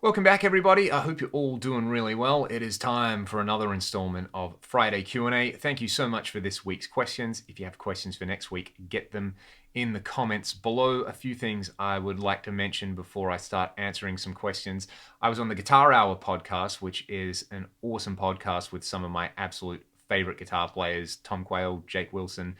Welcome back, everybody. I hope you're all doing really well. It is time for another installment of Friday Q&A. Thank you so much for this week's questions. If you have questions for next week, get them in the comments below. A few things I would like to mention before I start answering some questions. I was on the Guitar Hour podcast, which is an awesome podcast with some of my absolute favorite guitar players, Tom Quayle, Jake Wilson,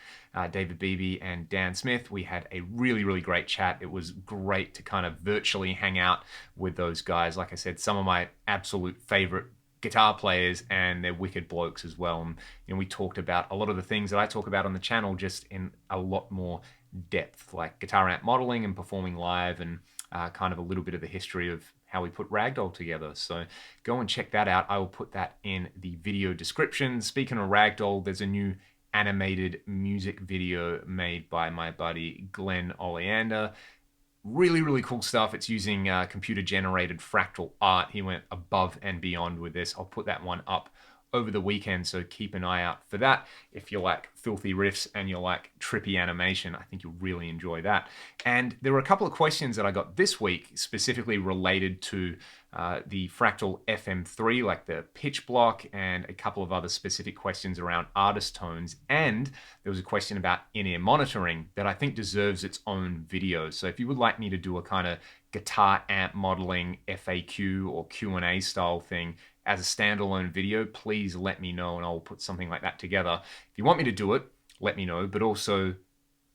David Beebe, and Dan Smith. We had a really, really great chat. It was great to kind of virtually hang out with those guys. Like I said, some of my absolute favorite guitar players, and they're wicked blokes as well. And we talked about a lot of the things that I talk about on the channel, just in a lot more depth, like guitar amp modeling and performing live, and kind of a little bit of the history of how we put Ragdoll together. So go and check that out. I will put that in the video description. Speaking of Ragdoll, there's a new animated music video made by my buddy Glenn Oleander. Really, really cool stuff. It's using computer-generated fractal art. He went above and beyond with this. I'll put that one up over the weekend, so keep an eye out for that. If you like filthy riffs and you like trippy animation, I think you'll really enjoy that. And there were a couple of questions that I got this week specifically related to the Fractal FM3, like the pitch block, and a couple of other specific questions around artist tones. And there was a question about in-ear monitoring that I think deserves its own video. So if you would like me to do a kind of guitar amp modeling FAQ or Q&A style thing as a standalone video, please let me know and I'll put something like that together. If you want me to do it, let me know, but also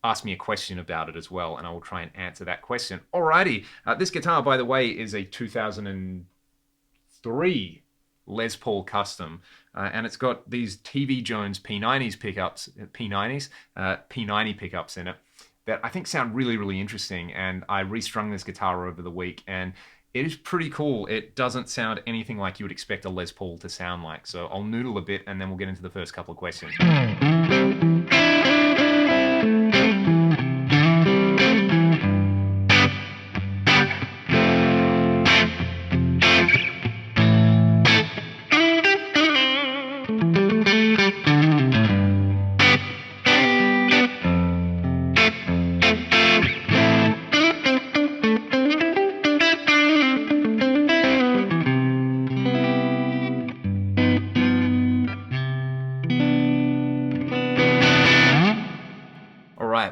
ask me a question about it as well, and I will try and answer that question. Alrighty, this guitar, by the way, is a 2003 Les Paul Custom, and it's got these TV Jones P90s pickups, P90 pickups in it that I think sound really, really interesting, and I restrung this guitar over the week, and it is pretty cool. It doesn't sound anything like you would expect a Les Paul to sound like, so I'll noodle a bit and then we'll get into the first couple of questions.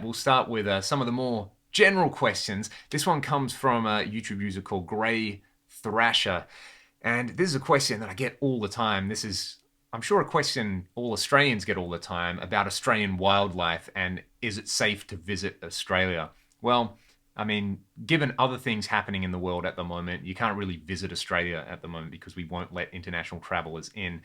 We'll start with some of the more general questions. This one comes from a YouTube user called Grey Thrasher, and this is a question that I get all the time. This is, I'm sure, a question all Australians get all the time about Australian wildlife and is it safe to visit Australia? Well, I mean, given other things happening in the world at the moment, you can't really visit Australia at the moment because we won't let international travelers in,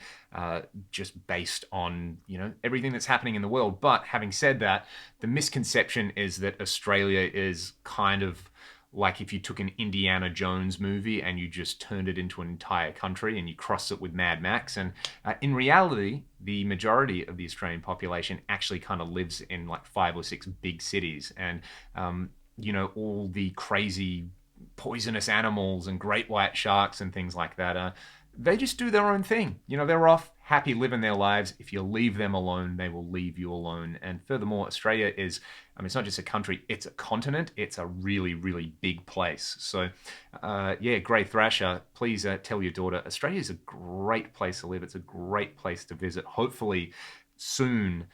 just based on, everything that's happening in the world. But having said that, the misconception is that Australia is kind of like if you took an Indiana Jones movie and you just turned it into an entire country and you crossed it with Mad Max. And in reality, the majority of the Australian population actually kind of lives in like 5 or 6 big cities. And all the crazy poisonous animals and great white sharks and things like that, they just do their own thing. They're off, happy living their lives. If you leave them alone, they will leave you alone. And furthermore, Australia is, it's not just a country, it's a continent. It's a really, really big place. So, Grey Thrasher, please tell your daughter, Australia is a great place to live. It's a great place to visit. Hopefully, soon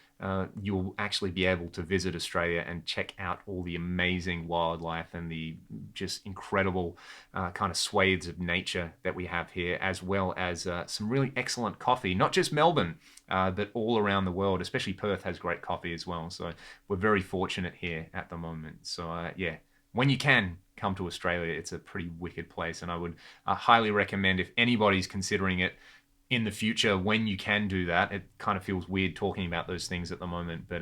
you'll actually be able to visit Australia and check out all the amazing wildlife and the just incredible kind of swathes of nature that we have here, as well as some really excellent coffee, not just Melbourne, but all around the world. Especially Perth has great coffee as well. So we're very fortunate here at the moment. So when you can come to Australia, it's a pretty wicked place, and I would highly recommend, if anybody's considering it in the future, when you can do that. It kind of feels weird talking about those things at the moment, but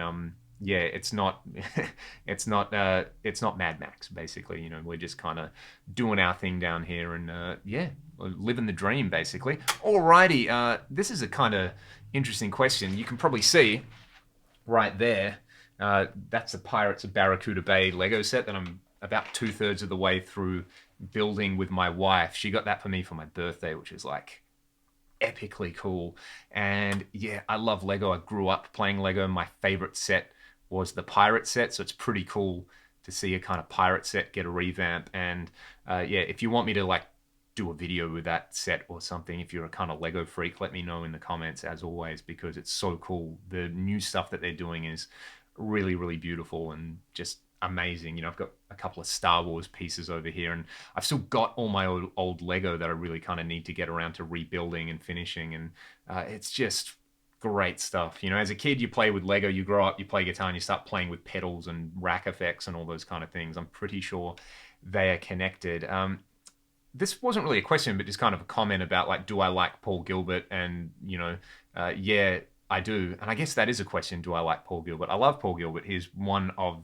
it's not it's not Mad Max, basically. We're just kind of doing our thing down here and living the dream, basically. Alrighty, this is a kind of interesting question. You can probably see right there, that's the Pirates of Barracuda Bay Lego set that I'm about 2/3 of the way through building with my wife. She got that for me for my birthday, which is like epically cool. And I love Lego. I grew up playing Lego. My favorite set was the pirate set, so it's pretty cool to see a kind of pirate set get a revamp. And if you want me to like do a video with that set or something. If you're a kind of Lego freak, let me know in the comments as always, because it's so cool. The new stuff that they're doing is really, really beautiful and just amazing. You know, I've got a couple of Star Wars pieces over here, and I've still got all my old Lego that I really kind of need to get around to rebuilding and finishing, and it's just great stuff. You know, as a kid, you play with Lego, you grow up, you play guitar, and you start playing with pedals and rack effects and all those kind of things. I'm pretty sure they are connected. This wasn't really a question, but just kind of a comment about, like, do I like Paul Gilbert? And, you know, yeah, I do. And I guess that is a question. Do I like Paul Gilbert? I love Paul Gilbert. He's one of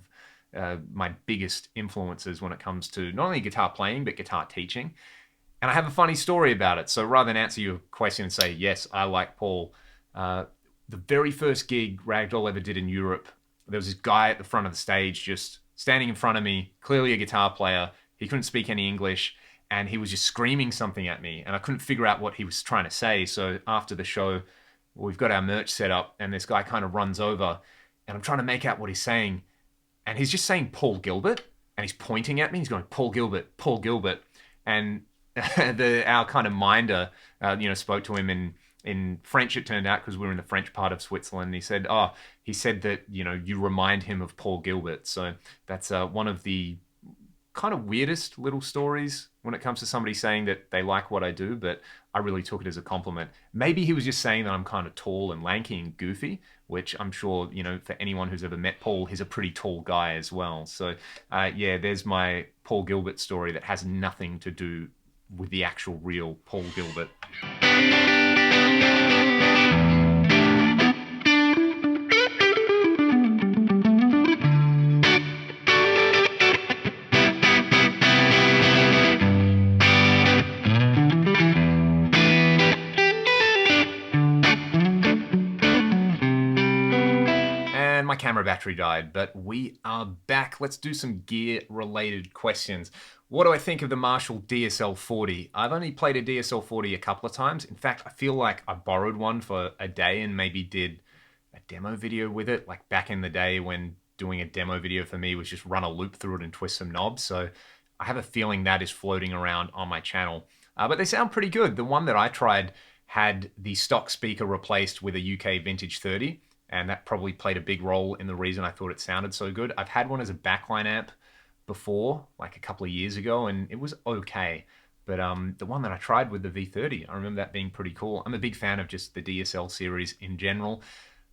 my biggest influences when it comes to not only guitar playing, but guitar teaching. And I have a funny story about it. So rather than answer your question and say, yes, I like Paul, the very first gig Ragdoll ever did in Europe, there was this guy at the front of the stage just standing in front of me, clearly a guitar player. He couldn't speak any English, and he was just screaming something at me, and I couldn't figure out what he was trying to say. So after the show, we've got our merch set up, and this guy kind of runs over, and I'm trying to make out what he's saying, and he's just saying Paul Gilbert, and he's pointing at me. He's going, Paul Gilbert, Paul Gilbert. And our kind of minder, spoke to him in French, it turned out, because we were in the French part of Switzerland. He said, he said that, you remind him of Paul Gilbert. So that's one of the kind of weirdest little stories when it comes to somebody saying that they like what I do, but I really took it as a compliment. Maybe he was just saying that I'm kind of tall and lanky and goofy, which I'm sure, for anyone who's ever met Paul, he's a pretty tall guy as well. So yeah, there's my Paul Gilbert story that has nothing to do with the actual real Paul Gilbert. My camera battery died, but we are back. Let's do some gear related questions. What do I think of the Marshall DSL-40? I've only played a DSL-40 a couple of times. In fact, I feel like I borrowed one for a day and maybe did a demo video with it, like back in the day when doing a demo video for me was just run a loop through it and twist some knobs. So I have a feeling that is floating around on my channel. But they sound pretty good. The one that I tried had the stock speaker replaced with a UK Vintage 30. And that probably played a big role in the reason I thought it sounded so good. I've had one as a backline amp before, like a couple of years ago, and it was okay. But the one that I tried with the V30, I remember that being pretty cool. I'm a big fan of just the DSL series in general.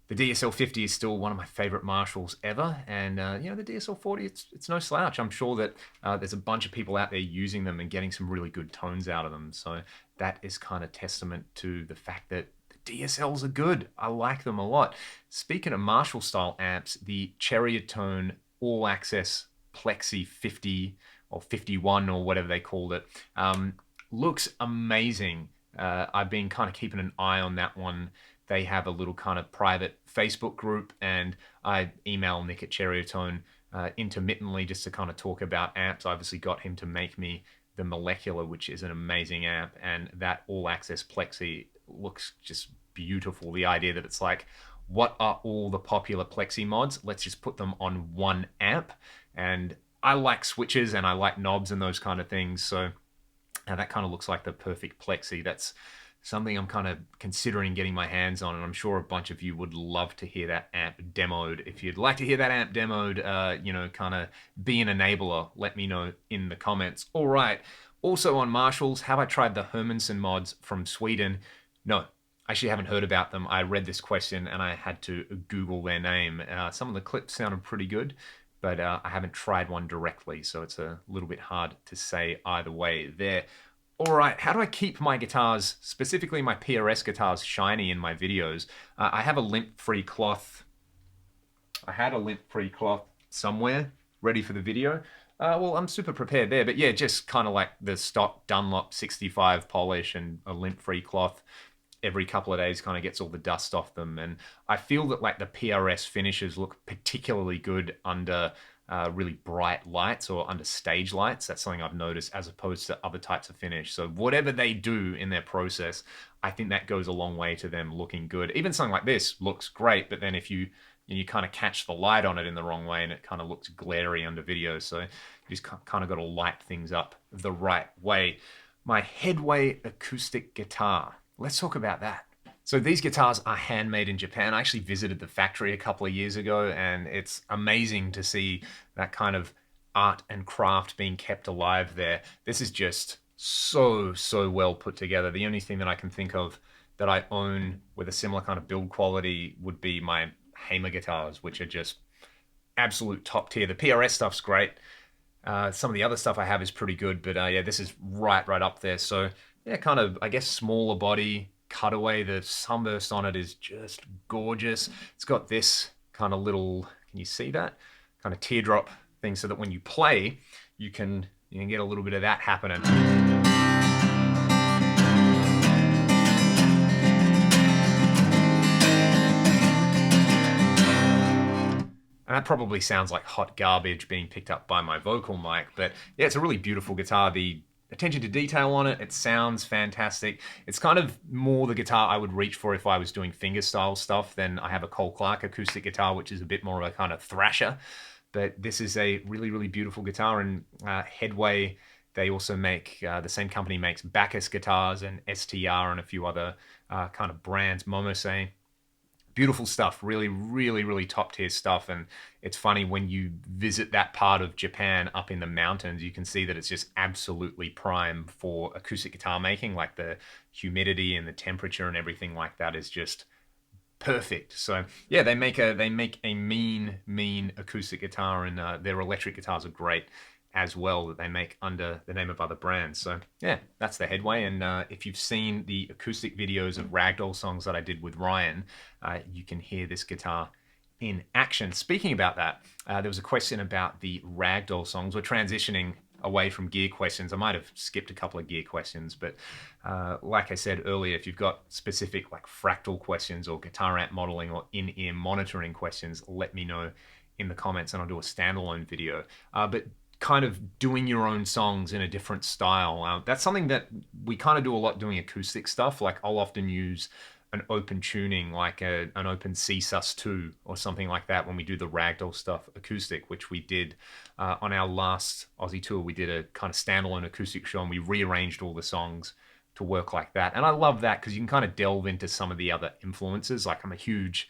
The DSL-50 is still one of my favorite Marshalls ever. And, the DSL-40, it's no slouch. I'm sure that there's a bunch of people out there using them and getting some really good tones out of them. So that is kind of testament to the fact that DSLs are good. I like them a lot. Speaking of Marshall style amps, the Cherrytone All Access Plexi 50 or 51 or whatever they called it looks amazing. I've been kind of keeping an eye on that one. They have a little kind of private Facebook group, and I email Nick at Cherrytone intermittently just to kind of talk about amps. I obviously got him to make me the Molecular, which is an amazing amp, and that All Access Plexi looks just beautiful. The idea that it's like, what are all the popular Plexi mods? Let's just put them on one amp. And I like switches and I like knobs and those kind of things. So that kind of looks like the perfect Plexi. That's something I'm kind of considering getting my hands on, and I'm sure a bunch of you would love to hear that amp demoed. If you'd like to hear that amp demoed, kind of be an enabler, let me know in the comments. All right. Also on Marshalls, have I tried the Hermansen mods from Sweden? No, I actually haven't heard about them. I read this question and I had to Google their name. Some of the clips sounded pretty good, but I haven't tried one directly, so it's a little bit hard to say either way there. All right, how do I keep my guitars, specifically my PRS guitars, shiny in my videos? I have a lint-free cloth. I had a lint-free cloth somewhere ready for the video. Well, I'm super prepared there, but yeah, just kind of like the stock Dunlop 65 polish and a lint-free cloth every couple of days kind of gets all the dust off them. And I feel that like the PRS finishes look particularly good under really bright lights or under stage lights. That's something I've noticed as opposed to other types of finish. So whatever they do in their process, I think that goes a long way to them looking good. Even something like this looks great, but then if you kind of catch the light on it in the wrong way and it kind of looks glary under video. So you just kind of got to light things up the right way. my Headway acoustic guitar. Let's talk about that. So these guitars are handmade in Japan. I actually visited the factory a couple of years ago, and it's amazing to see that kind of art and craft being kept alive there. This is just so well put together. The only thing that I can think of that I own with a similar kind of build quality would be my Hamer guitars, which are just absolute top tier. The PRS stuff's great. Some of the other stuff I have is pretty good, but yeah, this is right up there. So yeah, kind of, I guess, smaller body cutaway. The sunburst on it is just gorgeous. It's got this kind of little, can you see that? Kind of teardrop thing, so that when you play, you can get a little bit of that happening. And that probably sounds like hot garbage being picked up by my vocal mic, but yeah, it's a really beautiful guitar. The attention to detail on it, it sounds fantastic. It's kind of more the guitar I would reach for if I was doing fingerstyle stuff. Then I have a Cole Clark acoustic guitar, which is a bit more of a kind of thrasher. But this is a really beautiful guitar, and Headway, they also make, the same company makes Bacchus guitars and STR and a few other kind of brands, Momose. Beautiful stuff, really top tier stuff. And it's funny, when you visit that part of Japan up in the mountains, you can see that it's just absolutely prime for acoustic guitar making. Like the humidity and the temperature and everything like that is just perfect. So yeah, they make a mean acoustic guitar, and their electric guitars are great as well, that they make under the name of other brands. So yeah, that's the Headway. And if you've seen the acoustic videos of Ragdoll songs that I did with Ryan, you can hear this guitar in action. Speaking about that, there was a question about the Ragdoll songs. We're transitioning away from gear questions. I might have skipped a couple of gear questions, but like I said earlier, if you've got specific like Fractal questions or guitar amp modeling or in-ear monitoring questions, let me know in the comments and I'll do a standalone video. But kind of doing your own songs in a different style. That's something that we kind of do a lot doing acoustic stuff. Like I'll often use an open tuning, like an open C sus2 or something like that when we do the Ragdoll stuff acoustic, which we did on our last Aussie tour. We did a kind of standalone acoustic show and we rearranged all the songs to work like that. And I love that because you can kind of delve into some of the other influences. Like I'm a huge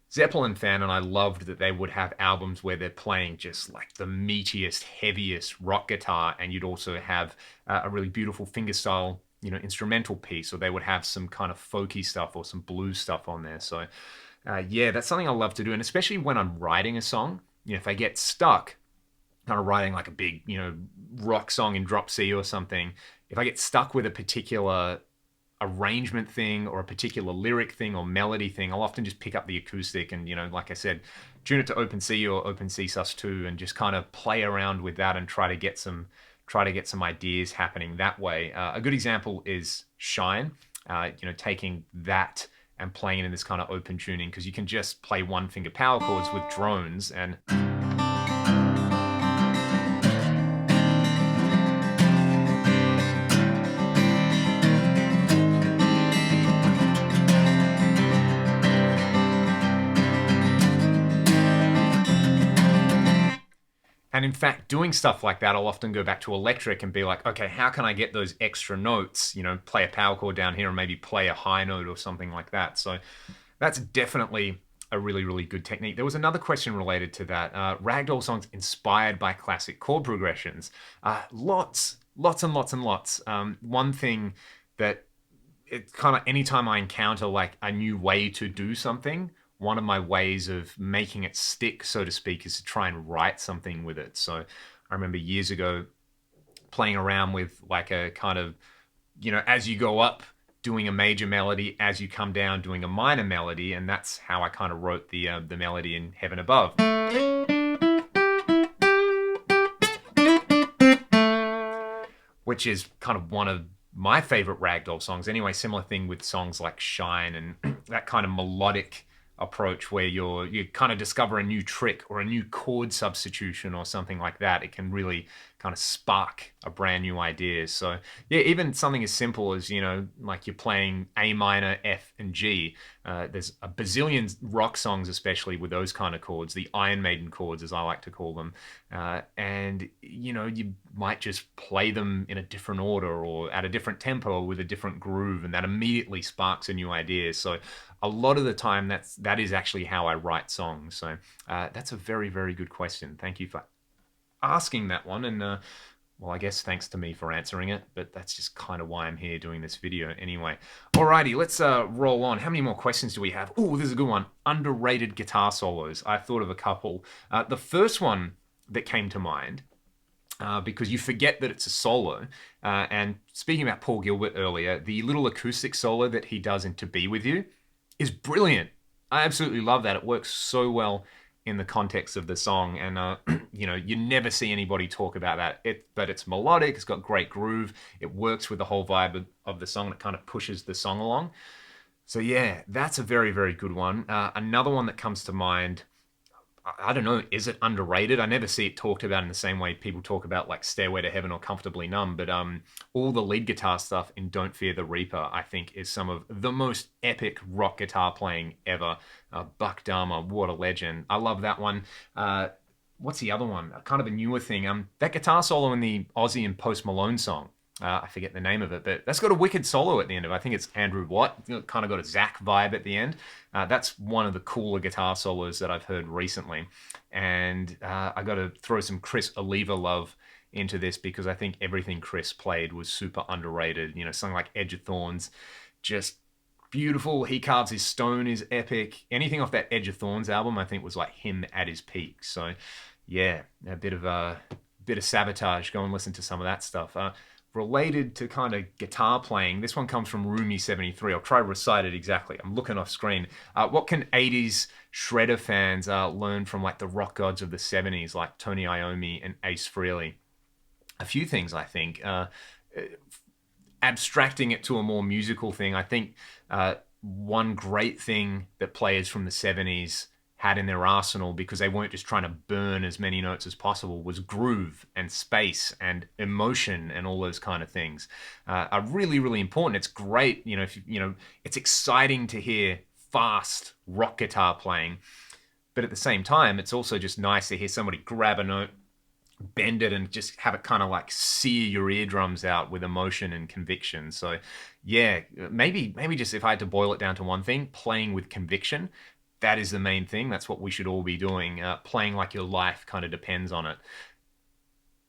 Zeppelin fan, and I loved that they would have albums where they're playing just like the meatiest, heaviest rock guitar, and you'd also have a really beautiful fingerstyle, instrumental piece, or they would have some kind of folky stuff or some blues stuff on there. So yeah, that's something I love to do, and especially when I'm writing a song, if I get stuck, kind of writing like a big, rock song in drop C or something, if I get stuck with a particular arrangement thing or a particular lyric thing or melody thing, I'll often just pick up the acoustic and, like I said, tune it to open C or open C sus2 and just kind of play around with that and try to get some ideas happening that way. A good example is Shine, taking that and playing it in this kind of open tuning, because you can just play one finger power chords with drones and And in fact, doing stuff like that, I'll often go back to electric and be like, okay, how can I get those extra notes? Play a power chord down here and maybe play a high note or something like that. So that's definitely a really good technique. There was another question related to that. Ragdoll songs inspired by classic chord progressions. Lots and lots. One thing that it kind of, anytime I encounter like a new way to do something, one of my ways of making it stick, so to speak, is to try and write something with it. So I remember years ago playing around with like a kind of, as you go up, doing a major melody, as you come down, doing a minor melody, and that's how I kind of wrote the melody in Heaven Above. Which is kind of one of my favorite Ragdoll songs. Anyway, similar thing with songs like Shine and that kind of melodic approach where you kind of discover a new trick or a new chord substitution or something like that. It can really kind of spark a brand new idea. So yeah, even something as simple as, like you're playing A minor, F, and G. There's a bazillion rock songs, especially with those kind of chords, the Iron Maiden chords, as I like to call them. And you might just play them in a different order or at a different tempo with a different groove, and that immediately sparks a new idea. So a lot of the time, that is actually how I write songs. So that's a very, very good question. Thank you for asking that one. And well, I guess thanks to me for answering it, but that's just kind of why I'm here doing this video anyway. Alrighty, let's roll on. How many more questions do we have? Oh, this is a good one. Underrated guitar solos. I thought of a couple. The first one that came to mind, because you forget that it's a solo. And speaking about Paul Gilbert earlier, the little acoustic solo that he does in To Be With You is brilliant. I absolutely love that. It works so well in the context of the song, and you never see anybody talk about that. But it's melodic, it's got great groove, it works with the whole vibe of the song, it kind of pushes the song along. So yeah, that's a very, very good one. Another one that comes to mind, I don't know, is it underrated? I never see it talked about in the same way people talk about like Stairway to Heaven or Comfortably Numb, but all the lead guitar stuff in Don't Fear the Reaper, I think, is some of the most epic rock guitar playing ever. Buck Dharma, what a legend. I love that one. What's the other one? Kind of a newer thing. That guitar solo in the Aussie and Post Malone song. I forget the name of it, but that's got a wicked solo at the end of it. I think it's Andrew Watt. Kind of got a Zach vibe at the end. That's one of the cooler guitar solos that I've heard recently. And I got to throw some Chris Oliva love into this because I think everything Chris played was super underrated. Something like Edge of Thorns, just beautiful. He Carves His Stone is epic. Anything off that Edge of Thorns album, I think, was like him at his peak. So yeah, a bit of Sabotage. Go and listen to some of that stuff. Related to kind of guitar playing, this one comes from Roomy73. I'll try to recite it exactly. I'm looking off screen. What can 80s shredder fans learn from like the rock gods of the 70s, like Tony Iommi and Ace Frehley? A few things, I think. Abstracting it to a more musical thing, I think one great thing that players from the 70s had in their arsenal, because they weren't just trying to burn as many notes as possible, was groove and space and emotion and all those kind of things. Are really, really important. It's great, it's exciting to hear fast rock guitar playing, but at the same time, it's also just nice to hear somebody grab a note, bend it, and just have it kind of like sear your eardrums out with emotion and conviction. So yeah, maybe just, if I had to boil it down to one thing, playing with conviction. That is the main thing. That's what we should all be doing. Playing like your life kind of depends on it.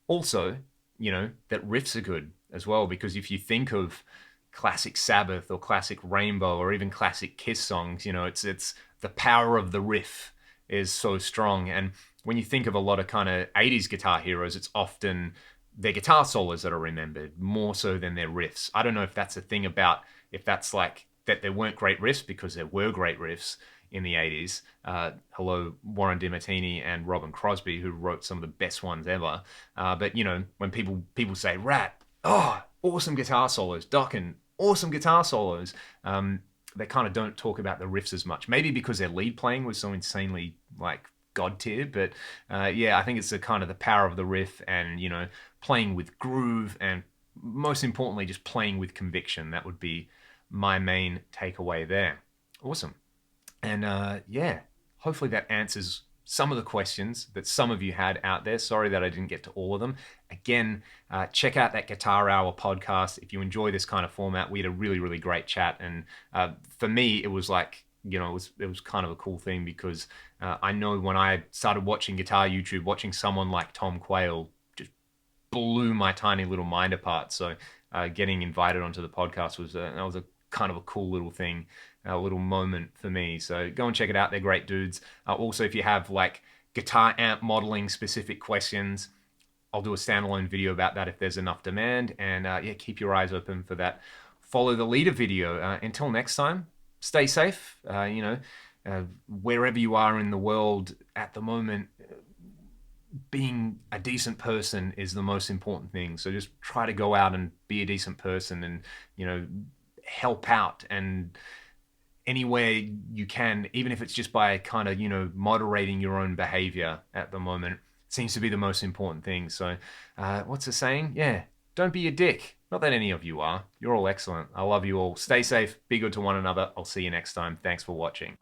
Also, that riffs are good as well, because if you think of classic Sabbath or classic Rainbow or even classic Kiss songs, it's the power of the riff is so strong. And when you think of a lot of kind of 80s guitar heroes, it's often their guitar solos that are remembered more so than their riffs. I don't know if that's a thing about, if that's like that there weren't great riffs, because there were great riffs in the 80s. Hello, Warren DeMartini and Robin Crosby, who wrote some of the best ones ever. But when people say Rat, oh, awesome guitar solos, Dokken, awesome guitar solos, they kind of don't talk about the riffs as much. Maybe because their lead playing was so insanely like god tier, but yeah, I think it's the kind of the power of the riff and playing with groove, and most importantly, just playing with conviction. That would be my main takeaway there. Awesome. And yeah, hopefully that answers some of the questions that some of you had out there. Sorry that I didn't get to all of them. Again, check out that Guitar Hour podcast. If you enjoy this kind of format, we had a really, really great chat. And for me, it was like, it was kind of a cool thing, because I know when I started watching guitar YouTube, watching someone like Tom Quayle just blew my tiny little mind apart. So getting invited onto the podcast was a kind of a cool little thing, a little moment for me. So go and check it out. They're great dudes. Also, if you have like guitar amp modeling specific questions, I'll do a standalone video about that if there's enough demand. And yeah, keep your eyes open for that Follow the Leader video. Until next time, stay safe. Wherever you are in the world at the moment, being a decent person is the most important thing. So just try to go out and be a decent person, and help out and anywhere you can, even if it's just by kind of, moderating your own behavior at the moment, seems to be the most important thing. So, what's the saying? Yeah, don't be a dick. Not that any of you are. You're all excellent. I love you all. Stay safe. Be good to one another. I'll see you next time. Thanks for watching.